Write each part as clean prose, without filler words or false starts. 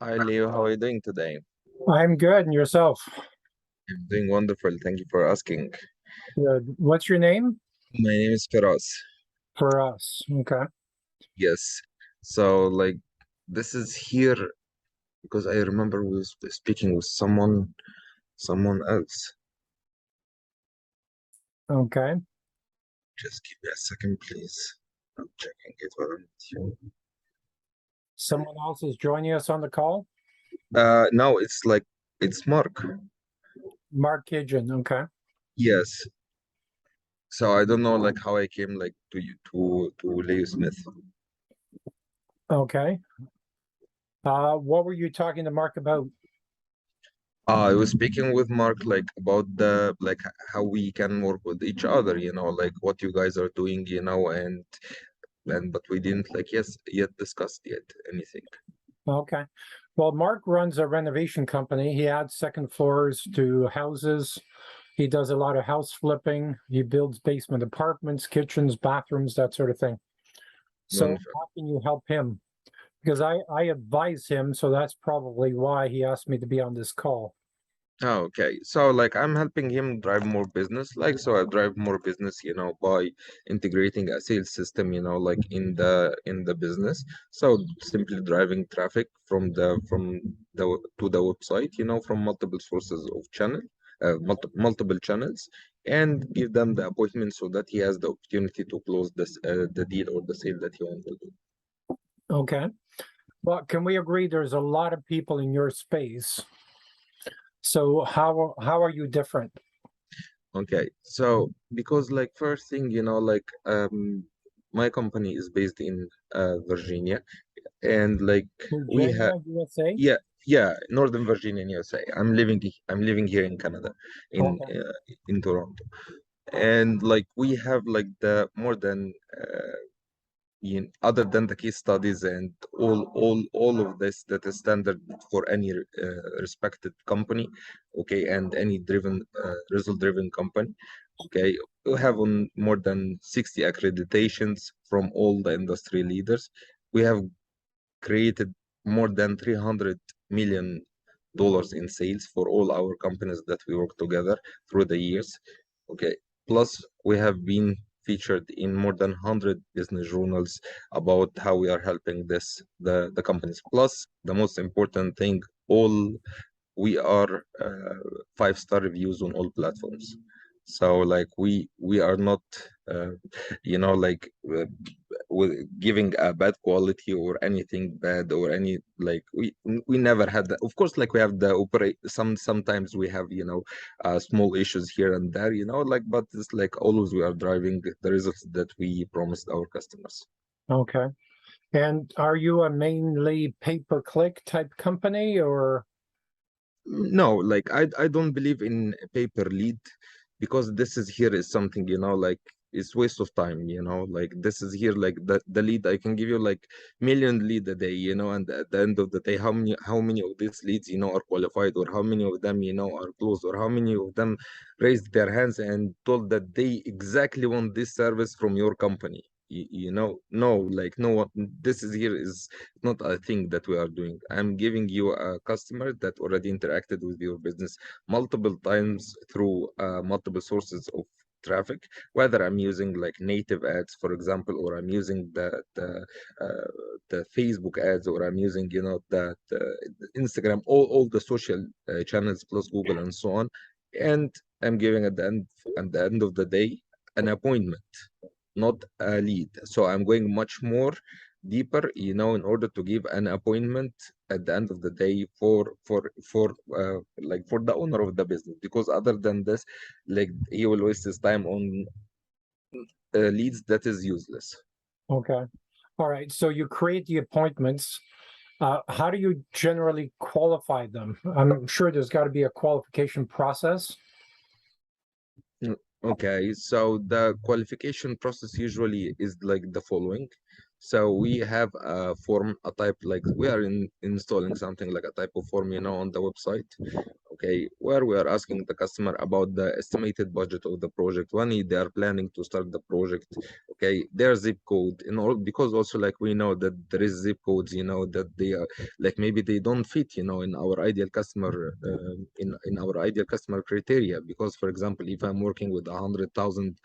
Hi Leo, how are you doing today? I'm good, and yourself? I'm doing wonderful. Thank you for asking. Good. What's your name? My name is Firas. For us. Okay. Yes. So this is here because I remember we was speaking with someone else. Okay. Just give me a second, please. I'm checking it while I'm with you. Someone else is joining us on the call? No, it's Mark. Mark Kidgen. Okay. Yes. So I don't know how I came to you to Leo Smith. Okay. What were you talking to Mark about? I was speaking with Mark about the how we can work with each other, like what you guys are doing, and but we didn't yet discussed yet anything. Okay. Well, Mark runs a renovation company. He adds second floors to houses. He does a lot of house flipping. He builds basement apartments, kitchens, bathrooms, that sort of thing. So Wonderful. how can you help him? Because I advise him, so that's probably why he asked me to be on this call. Oh, okay. So I'm helping him drive more business. So I drive more business, by integrating a sales system, in the business. So simply driving traffic from the to the website, from multiple sources of channel, multiple channels, and give them the appointment so that he has the opportunity to close the deal or the sale that he wants to do. Okay. Well, can we agree there's a lot of people in your space? So how are you different? Okay, so because first thing, my company is based in Virginia, and we have, Virginia, USA? yeah, yeah, Northern Virginia in USA. I'm living here in Canada, in Okay. uh, in Toronto, and we have the more than other than the case studies and all of this that is standard for any respected company, okay, and any result driven company, okay. We have on more than 60 accreditations from all the industry leaders. We have created more than $300 million in sales for all our companies that we work together through the years. Okay. Plus, we have been featured in more than 100 business journals about how we are helping the companies. Plus, the most important thing, all we are 5-star reviews on all platforms. So we are not uh, you know like with giving a bad quality or anything bad or any we never had that. Of course, we have the operate sometimes we have small issues here and there, but it's always we are driving the results that we promised our customers. Okay. And are you a mainly pay-per-click type company or No, I don't believe in paper lead, because this is here is something, it's waste of time, this is here the lead I can give you million lead a day, and at the end of the day, how many of these leads, are qualified, or how many of them, are closed, or how many of them raised their hands and told that they exactly want this service from your company. No, no one, this is here is not a thing that we are doing. I'm giving you a customer that already interacted with your business multiple times through multiple sources of traffic, whether I'm using native ads, for example, or I'm using the Facebook ads, or I'm using the Instagram, all the social channels plus Google and so on, and I'm giving at the end of the day an appointment, not a lead. So I'm going much more deeper, in order to give an appointment at the end of the day for the owner of the business, because other than this, he will waste his time on leads that is useless. okay. All right. So you create the appointments. How do you generally qualify them? I'm sure there's got to be a qualification process. Okay, so the qualification process usually is the following. So we have a form, a type, like we are installing something like a type of form, on the website, okay, where we are asking the customer about the estimated budget of the project when they are planning to start the project, okay, their zip code, in all, because also like we know that there is zip codes, that they are like maybe they don't fit, in our ideal customer, in our ideal customer criteria. Because for example, if I'm working with 100,000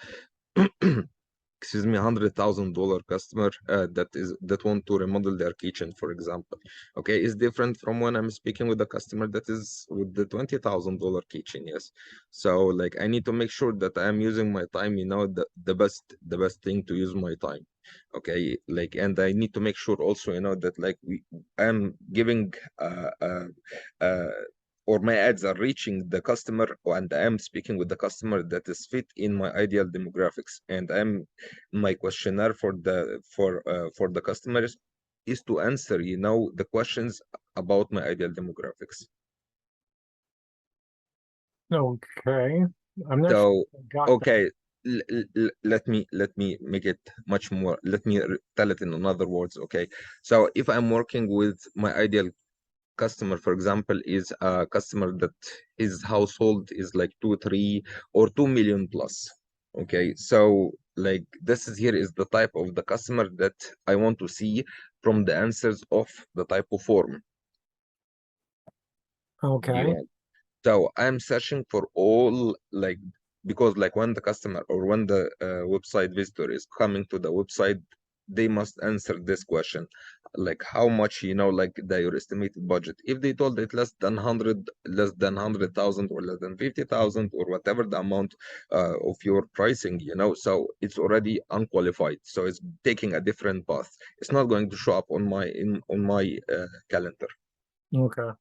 excuse me, $100,000 customer, that want to remodel their kitchen, for example, okay, is different from when I'm speaking with a customer that is with the $20,000 kitchen. Yes, so like I need to make sure that I'm using my time, the best thing to use my time, okay, like, and I need to make sure also, that like I'm giving uh or my ads are reaching the customer, and I'm speaking with the customer that is fit in my ideal demographics. And I'm my questionnaire for the customers is to answer, the questions about my ideal demographics. Okay. I'm not sure So if I got that. okay, let me make it much more. Let me tell it in other words. Okay, so if I'm working with my ideal customer, for example, is a customer that his household is like 2 3 or 2 million plus, okay, so like this is here is the type of the customer that I want to see from the answers of the type of form. Okay. Yeah, so I'm searching for all, like, because like when the customer or when the website visitor is coming to the website, they must answer this question, like how much, like your estimated budget. If they told it less than 100,000 or less than 50,000 or whatever the amount of your pricing, so it's already unqualified. So it's taking a different path. It's not going to show up on my calendar. Okay.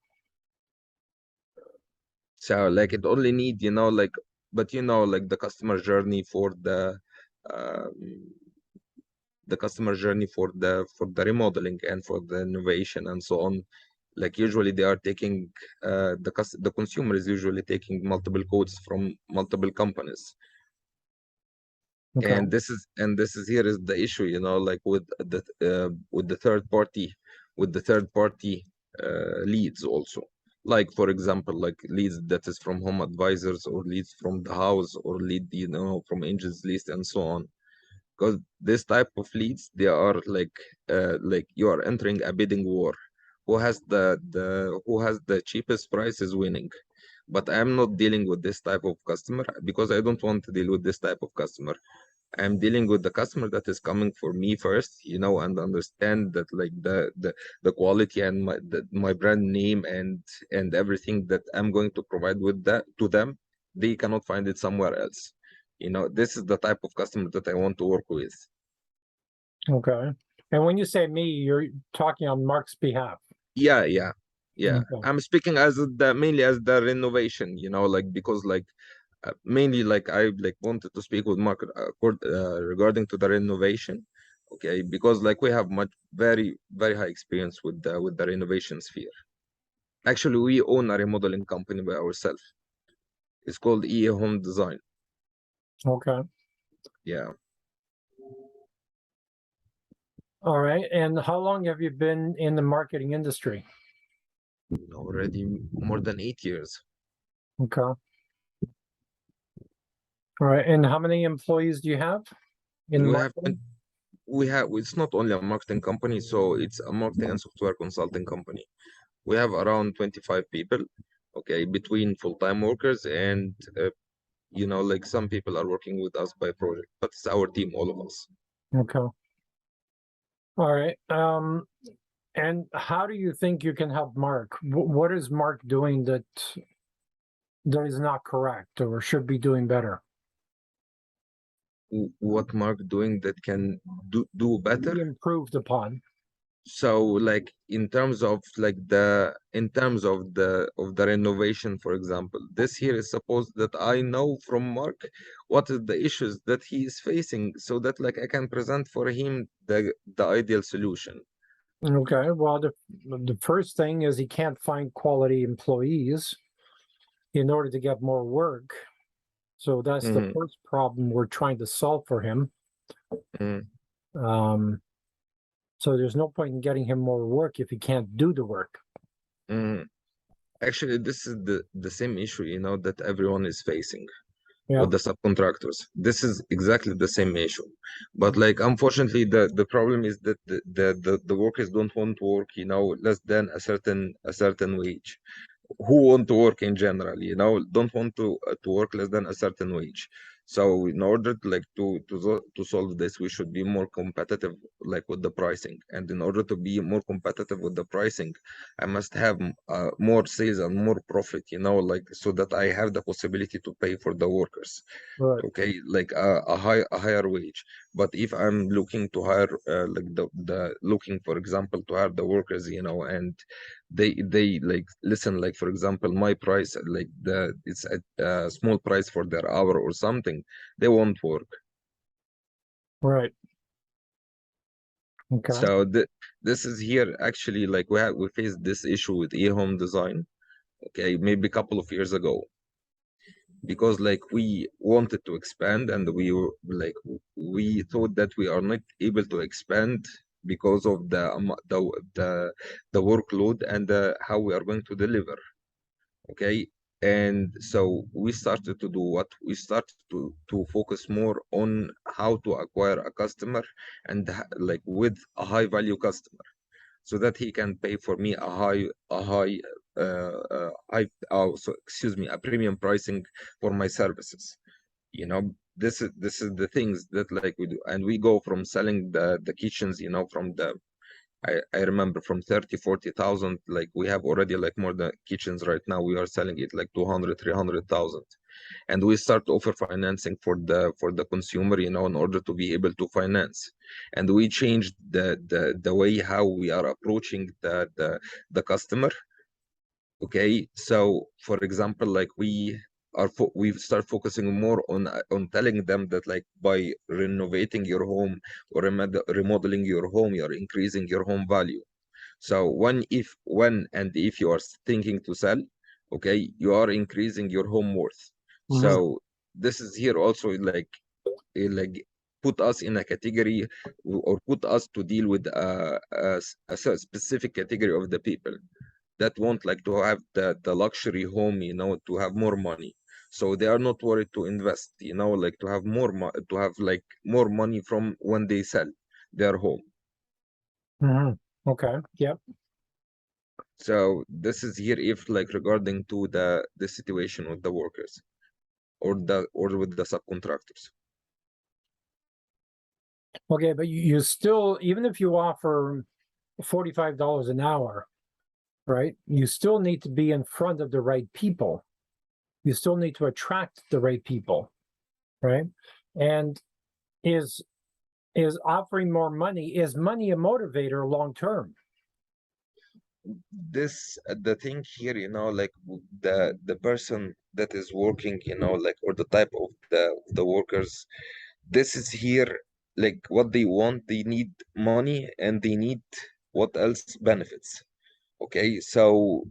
So like it only need, like, but like the customer journey for the remodeling and for the innovation and so on. Like usually they are taking the consumer is usually taking multiple codes from multiple companies. Okay. And this is here is the issue, like with the third party, leads also. Like for example, like leads that is from home advisors, or leads from the house, or lead, from angels list and so on. Because this type of leads, they are like you are entering a bidding war. Who has the cheapest price is winning. But I'm not dealing with this type of customer, because I don't want to deal with this type of customer. I'm dealing with the customer that is coming for me first, and understand that like the quality and my brand name and everything that I'm going to provide with that to them, they cannot find it somewhere else. This is the type of customer that I want to work with. Okay. And when you say me, you're talking on Mark's behalf. Yeah, yeah, yeah. Okay. I'm speaking mainly as the renovation, like, because like mainly like I like wanted to speak with Mark regarding to the renovation, okay, because like we have much very very high experience with the renovation sphere. Actually, we own a remodeling company by ourselves. It's called EA Home Design. Okay. Yeah, All right. And how long have you been in the marketing industry? already more than 8 years. Okay. All right. And how many employees do you have in We have marketing? it's not only a marketing company, so it's a marketing and software consulting company. We have around 25 people, okay, between full-time workers and like some people are working with us by project, but it's our team, all of us. Okay. All right. And how do you think you can help Mark? What is Mark doing that is not correct or should be doing better? What Mark doing that can do better? Be improved upon. So like in terms of the renovation, for example, this here is supposed that I know from Mark what is the issues that he is facing, so that like I can present for him the ideal solution. Okay. Well, the first thing is he can't find quality employees in order to get more work. So that's the Mm-hmm. first problem we're trying to solve for him. Mm-hmm. Um, So there's no point in getting him more work if he can't do the work. Mm. Actually, this is the same issue, that everyone is facing Yeah. with the subcontractors. This is exactly the same issue. But like unfortunately the problem is that the workers don't want to work, less than a certain wage. Who want to work in general, don't want to work less than a certain wage. So in order to like to solve this, we should be more competitive like with the pricing. And in order to be more competitive with the pricing, I must have more sales and more profit, like so that I have the possibility to pay for the workers. Right. Okay, like a higher wage. But if I'm looking to hire like the looking, for example, to hire the workers, and they like listen, like for example my price, like it's a small price for their hour or something, they won't work. Right. Okay. So this is here actually, like we faced this issue with e-home design, okay, maybe a couple of years ago, because like we wanted to expand, and we thought that we are not able to expand because of the workload and how we are going to deliver. Okay, and so we started to do what we started to focus more on how to acquire a customer, and like with a high value customer, so that he can pay for me excuse me, a premium pricing for my services. This is the things that like we do, and we go from selling the kitchens, from the I remember from 30 40,000, like we have already like more than kitchens right now, we are selling it like 200 300,000. And we start offer financing for the consumer, in order to be able to finance. And we changed the way how we are approaching the customer. Okay, so for example, like we start focusing more on telling them that like by renovating your home or remodeling your home, you're increasing your home value. So when and if you are thinking to sell, okay, you are increasing your home worth. Mhm. So this is here also like put us in a category, or put us to deal with a specific category of the people that want like to have the luxury home, to have more money. So they are not worried to invest, like to have to have like more money from when they sell their home. Mhm. Okay. Yep. So this is here if like regarding to the situation with the workers, or with the subcontractors. Okay, but you still, even if you offer $45 an hour, right? You still need to be in front of the right people. You still need to attract the right people, right? And is offering more money, is money a motivator long term? This the thing here, like the person that is working, like, or the type of the workers, this is here like what they want. They need money, and they need what else? Benefits. Okay, so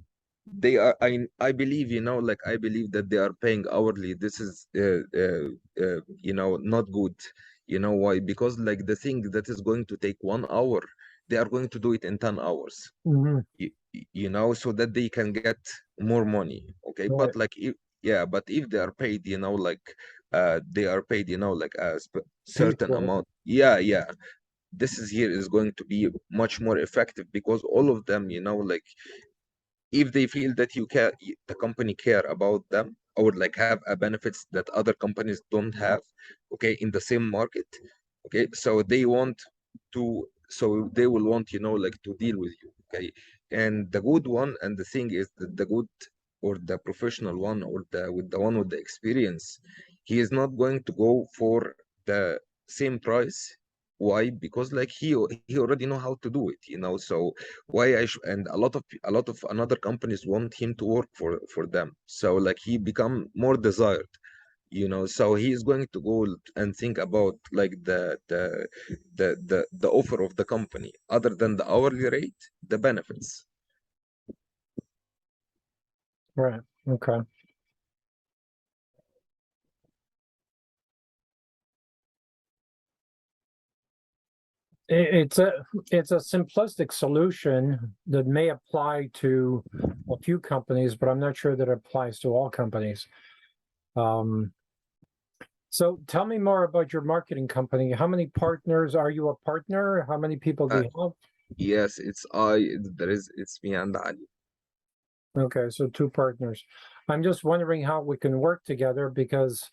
they are, I believe, like I believe that they are paying hourly. This is not good. You know why? Because like the thing that is going to take 1 hour, they are going to do it in 10 hours. Mhm. So that they can get more money. Okay, Right. but like if, yeah, but if they are paid, like they are paid, like a Paid certain for. amount. Yeah, yeah, this is here is going to be much more effective, because all of them, like if they feel that the company care about them, or like have a benefits that other companies don't have, okay, in the same market. Okay, so they will want, like to deal with you. Okay, and the good one, and the thing is that the good, or the professional one, or the one with the experience, he is not going to go for the same price. Why? Because like he already know how to do it, so why and a lot of another companies want him to work for them, so like he become more desired, so he is going to go and think about like the offer of the company, other than the hourly rate, the benefits. Right. Okay. It's a simplistic solution that may apply to a few companies, but I'm not sure that it applies to all companies. So tell me more about your marketing company. How many partners are you a partner? How many people do Uh, you have? yes, it's me and Ali. Okay, so two partners. I'm just wondering how we can work together because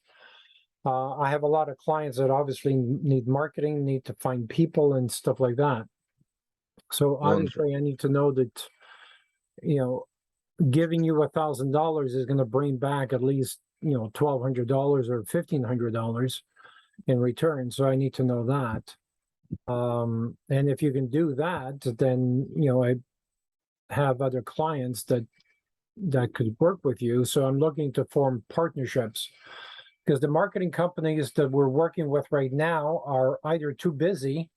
I have a lot of clients that obviously need marketing, need to find people and stuff like that. So Wonderful. obviously I need to know that, you know, giving you $1,000 is going to bring back at least, $1,200 or $1,500 in return. So I need to know that. And if you can do that, then, I have other clients that could work with you. So I'm looking to form partnerships because the marketing companies that we're working with right now are either too busy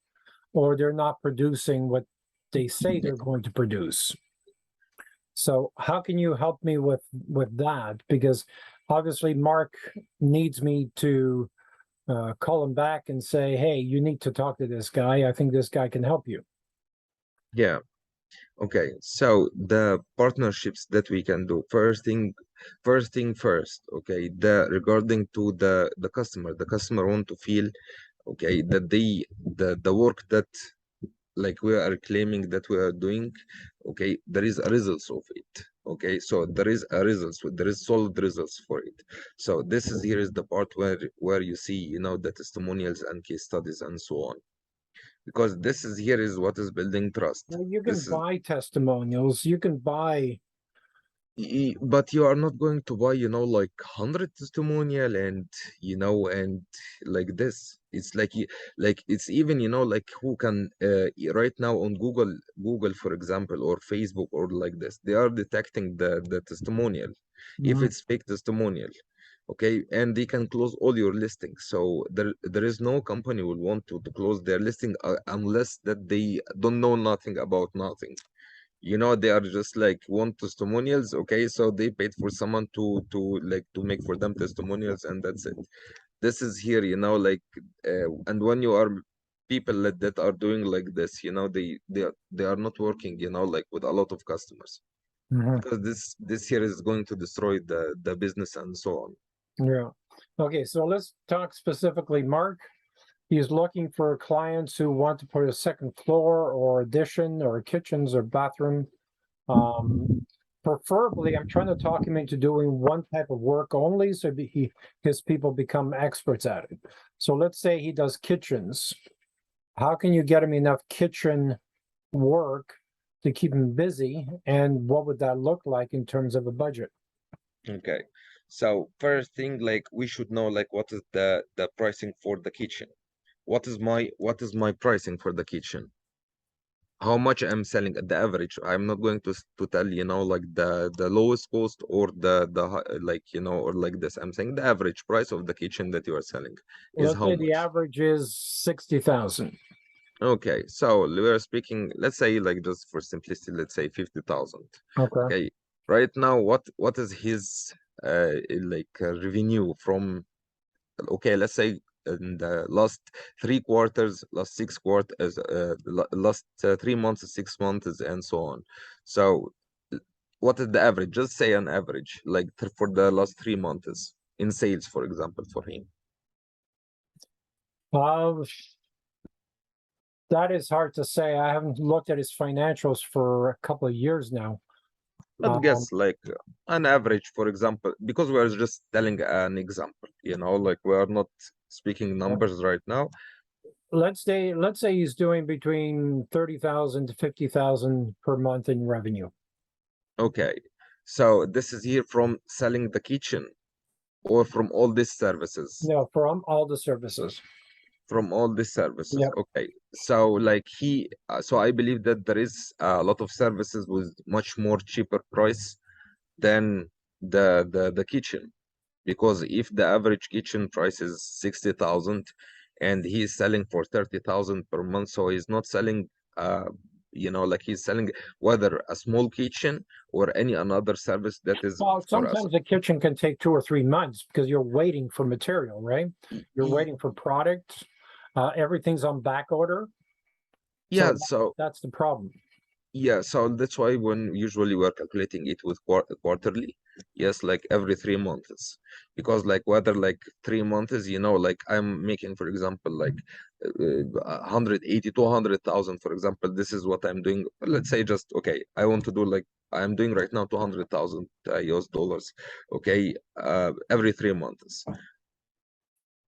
or they're not producing what they say Yeah. they're going to produce. So how can you help me with that? Because obviously Mark needs me to call him back and say, hey, you need to talk to this guy. I think this guy can help you. Yeah. Okay, so the partnerships that we can do, first thing first, okay, the regarding to the customer want to feel, okay, that the work that like we are claiming that we are doing, okay, there is a results of it, okay, so there is a results, there is solid results for it. So this is here is the part where you see, the testimonials and case studies and so on, because this is here is what is building trust. Well, you can This is buy testimonials. You can buy. But you are not going to buy, like 100 testimonial and like this. It's like like it's even, like who can right now on Google, for example, or Facebook or like this, they are detecting the testimonial if Mhm. it's fake testimonial. Okay, and they can close all your listings. So there is no company will want to close their listing unless that they don't know nothing about nothing. They are just like want testimonials. Okay, so they paid for someone to make for them testimonials, and that's it. This is here, like and when you are people that are doing like this, they are not working, like with a lot of customers, Mhm. because this here is going to destroy the business and so on. Yeah. Okay, so let's talk specifically, Mark. He's looking for clients who want to put a second floor or addition or kitchens or bathroom. Um, Preferably, I'm trying to talk him into doing one type of work only, so his people become experts at it. So let's say he does kitchens. How can you get him enough kitchen work to keep him busy? And what would that look like in terms of a budget? Okay, so first thing, like we should know like what is the pricing for the kitchen. What is my pricing for the kitchen? How much I'm selling at the average. I'm not going to tell, like the lowest cost or like, or like this. I'm saying the average price of the kitchen that you are selling is Let's how say the much. average is 60,000. Okay, so we are speaking, let's say like just for simplicity, let's say 50,000. Okay. Okay, right now what is his revenue from, okay, let's say in the last 3 quarters, last 6 quarters, last 3 months, 6 months, and so on. So, what is the average? Just say an average, like for the last 3 months in sales, for example, for him. Uh, that is hard to say. I haven't looked at his financials for a couple of years now. But Um, guess like an average, for example, because we are just telling an example, like we are not speaking numbers right now. let's say he's doing between 30,000 to 50,000 per month in revenue. Okay, so this is here from selling the kitchen or from all these services. No, from all the services. From all these services. Yep. Okay, so like so I believe that there is a lot of services with much more cheaper price than the kitchen, because if the average kitchen price is 60,000 and he's selling for 30,000 per month, so he's not selling like he's selling whether a small kitchen or any another service that is Well, for us. sometimes a kitchen can take 2 or 3 months because you're waiting for material, right? E- You're e- waiting for product. Everything's on back order. Yeah, So so that's the problem. yeah, so that's why when usually we're calculating it with quarterly, yes, like every 3 months, because like whether like 3 months, like I'm making, for example, like 180, 200,000, for example, this is what I'm doing. Let's say just okay, I want to do like I'm doing right now 200,000 US dollars, okay, every 3 months.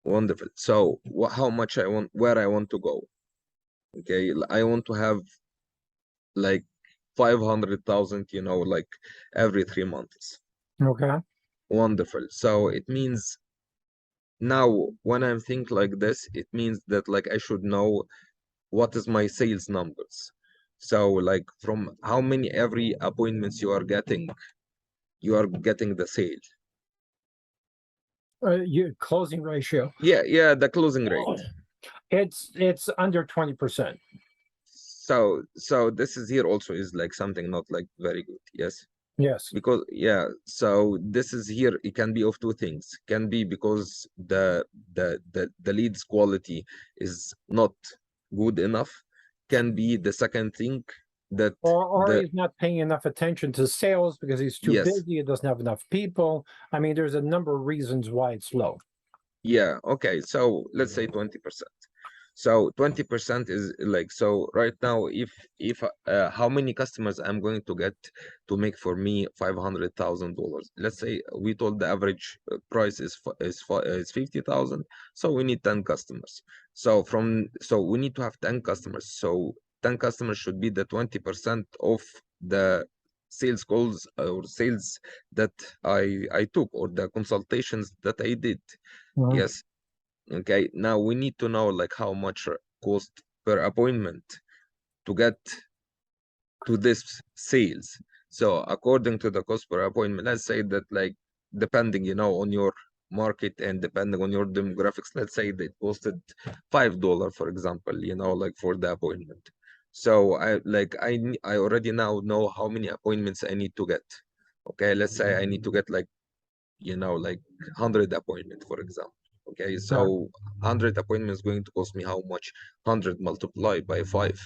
Wonderful. So how much I want, where I want to go, okay, I want to have like 500,000, like every 3 months. Okay. Wonderful. So it means now when I'm thinking like this, it means that like I should know what is my sales numbers. So like from how many every appointments you are getting the sale. Your closing ratio. Yeah, yeah, the closing rate. It's under 20%. So this is here also is like something not like very good. Yes. Yes. Because yeah, so this is here, it can be of two things. Can be because the leads quality is not good enough. Can be the second thing that Or the he's not paying enough attention to sales because he's too yes, busy. He doesn't have enough people. I mean, there's a number of reasons why it's low. yeah, okay, so let's say 20%. So 20% is like, so right now, if how many customers I'm going to get to make for me $500,000? Let's say we told the average price is 50,000, so we need 10 customers. So we need to have 10 customers. So 10 customers should be the 20% of the sales calls or sales that I took, or the consultations that I did. Mhm. Yes. Okay, now we need to know like how much cost per appointment to get to this sales. So according to the cost per appointment, let's say that like depending, on your market and depending on your demographics, let's say that it costed $5, for example, like for the appointment. So I already now know how many appointments I need to get. Okay, let's say I need to get like, like 100 appointment, for example. Okay, Yeah. so 100 appointments going to cost me how much? 100 multiplied by 5.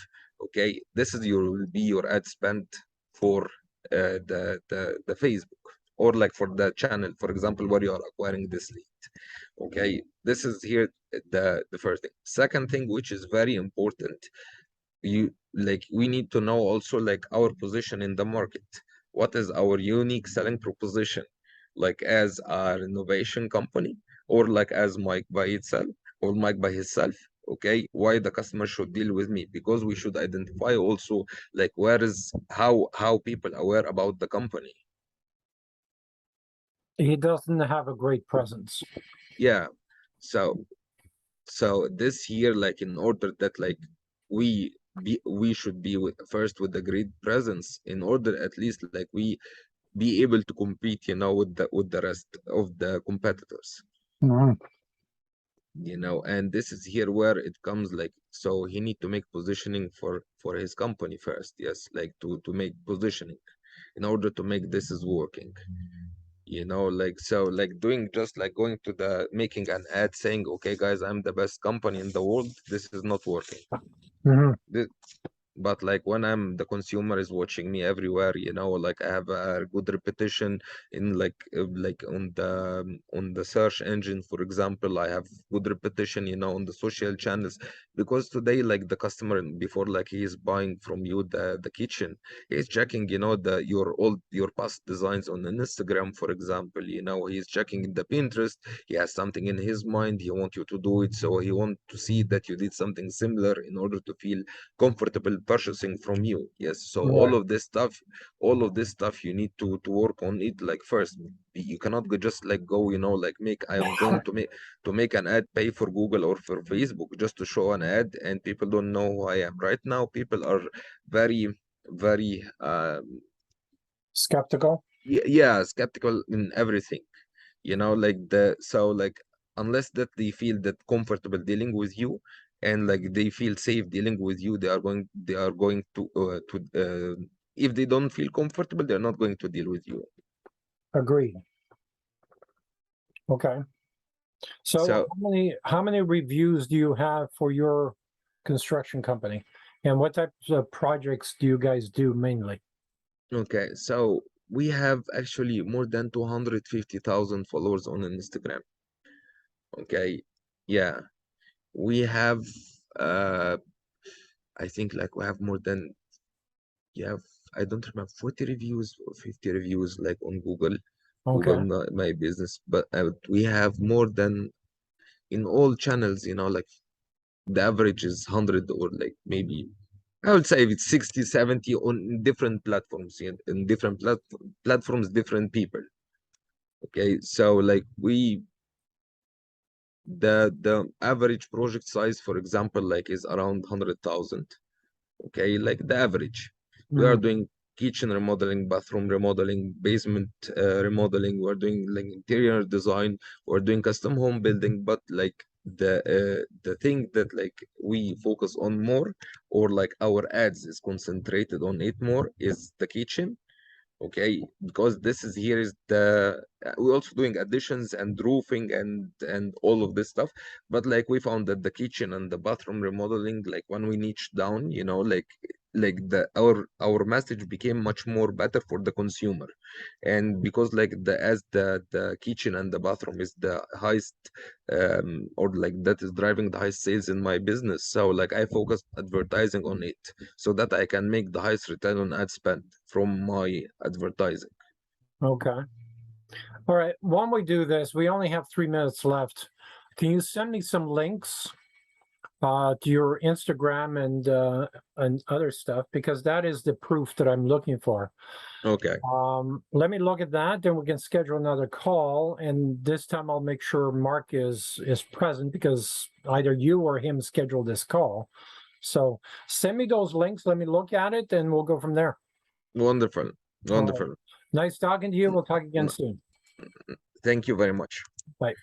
Okay, this is your will be your ad spend for the Facebook, or like for the channel, for example, where you are acquiring this lead. Okay, this is here the first thing. Second thing, which is very important, we need to know also like our position in the market. What is our unique selling proposition, like as our innovation company, or like as Mike by itself, or Mike by himself. Okay, why the customer should deal with me? Because we should identify also like where is how people aware about the company. He doesn't have a great presence. Yeah, so this year, like in order that like we should be first with the great presence, in order at least like we be able to compete, with the rest of the competitors, Mhm. and this is here where it comes like, so he need to make positioning for his company first. Yes, like to make positioning in order to make this is working. Like, so like doing just like going to the making an ad saying, okay guys, I'm the best company in the world, this is not working. Mhm. This, but like when I'm the consumer is watching me everywhere, like I have a good repetition in like on the search engine, for example, I have good repetition, on the social channels. Because today, like the customer, before like he is buying from you the kitchen, he's checking, your past designs on an Instagram, for example. He's checking the Pinterest. He has something in his mind, he want you to do it, so he want to see that you did something similar in order to feel comfortable purchasing from you. Yes, so Right. all of this stuff you need to work on it like first. You cannot just like go, like make I am going to make an ad, pay for Google or for Facebook just to show an ad, and people don't know who I am. Right now people are very, very Skeptical. yeah, skeptical in everything. Like like unless that they feel that comfortable dealing with you, and like they feel safe dealing with you, they are going to if they don't feel comfortable, they're not going to deal with you. Agreed. Okay. So So how many reviews do you have for your construction company? And what types of projects do you guys do mainly? Okay, so we have actually more than 250,000 followers on Instagram. Okay, yeah, we have uh I think like we have more than, you have, I don't remember, 40 reviews or 50 reviews like on Google, Okay. My business, but we have more than in all channels, like the average is 100, or like maybe I would say it's 60, 70 on different platforms, in different platforms, different people. Okay, so like the average project size, for example, like is around 100,000. Okay, like the average. We are Mm. doing kitchen remodeling, bathroom remodeling, basement remodeling. We're doing like interior design. We're doing custom home building. But like the thing that like we focus on more, or like our ads is concentrated on it more, is the kitchen. Okay, because this is here is the we're also doing additions and roofing and all of this stuff. But like we found that the kitchen and the bathroom remodeling, like when we niche down, like the our message became much more better for the consumer. And because like the kitchen and the bathroom is the highest, or like that is driving the highest sales in my business, so like I focused advertising on it, so that I can make the highest return on ad spend from my advertising. Okay. All right. While we do this, we only have 3 minutes left. Can you send me some links to your Instagram and other stuff, because that is the proof that I'm looking for. Okay, Let me look at that, then we can schedule another call, and this time I'll make sure Mark is present, because either you or him scheduled this call. So send me those links, let me look at it, and we'll go from there. wonderful, All right. wonderful. Nice talking to you. We'll talk again soon. Thank you very much. Bye.